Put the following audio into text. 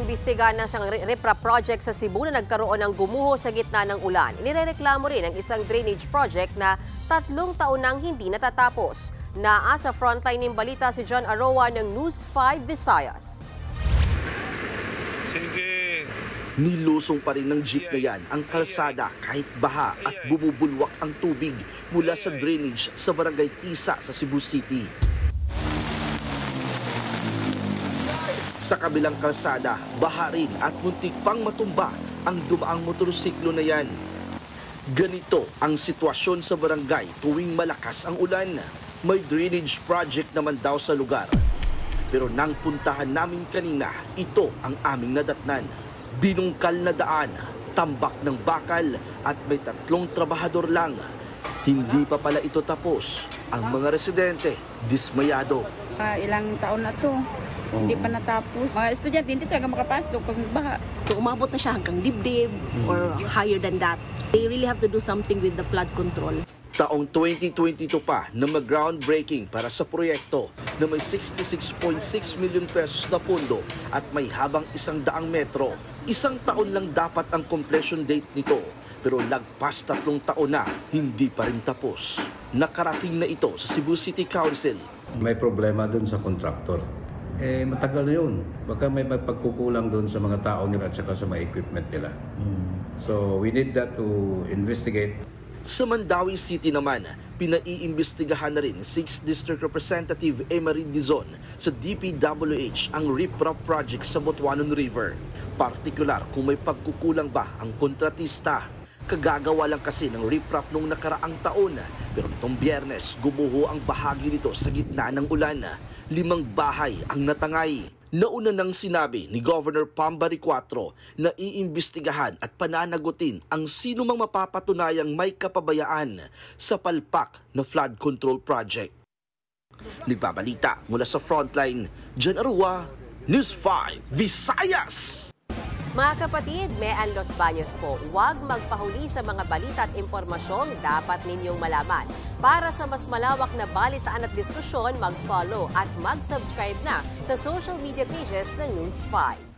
iniimbestiga ng isang RIPRA project sa Cebu na nagkaroon ng gumuho sa gitna ng ulan. Inirereklamo rin ang isang drainage project na 3 taon nang hindi natatapos. Sa frontline ng balita si John Aroa ng News 5 Visayas. Sige. Nilusong pa rin ng jeep na yan ang kalsada kahit baha at bumubulwak ang tubig mula sa drainage sa Barangay Tisa sa Cebu City. Sa kabilang kalsada, baha rin at muntik pang matumba ang dumaang motorsiklo na yan. Ganito ang sitwasyon sa barangay tuwing malakas ang ulan. May drainage project naman daw sa lugar. Pero nang puntahan namin kanina, ito ang aming nadatnan. Binungkal na daan, tambak ng bakal at may 3 trabahador lang. Hindi pa pala ito tapos. Ang mga residente, dismayado. Ilang taon na to. Hindi pa natapos. Mga estudyante hindi talaga makapasok pag baha. So umabot na siya hanggang dibdib or higher than that. They really have to do something with the flood control. Taong 2022 pa na mag-groundbreaking para sa proyekto na may 66.6 million pesos na pondo at may habang 100 metro. 1 taon lang dapat ang completion date nito. Pero lagpas 3 taon na, hindi pa rin tapos. Nakarating na ito sa Cebu City Council. May problema dun sa contractor. Matagal na yun. Baka may pagkukulang doon sa mga tao nila at saka sa mga equipment nila. So we need that to investigate. Sa Mandawi City naman, pinaiimbestigahan na rin 6th District Representative Emery Dizon sa DPWH ang RIPRA project sa Butuanon River. Partikular kung may pagkukulang ba ang kontratista. Kagagawa lang kasi ng RIPRA nung nakaraang taon. Pero itong Biyernes, gumuho ang bahagi nito sa gitna ng ulan. 5 bahay ang natangay. Nauna nang sinabi ni Governor Pambari IV na iimbestigahan at pananagutin ang sino mang mapapatunayang may kapabayaan sa palpak na flood control project. Nagbabalita mula sa frontline, John Arua, News 5 Visayas! Mga kapatid, Mean Los Baños po, huwag magpahuli sa mga balita at impormasyong dapat ninyong malaman. Para sa mas malawak na balitaan at diskusyon, mag-follow at mag-subscribe na sa social media pages ng News 5.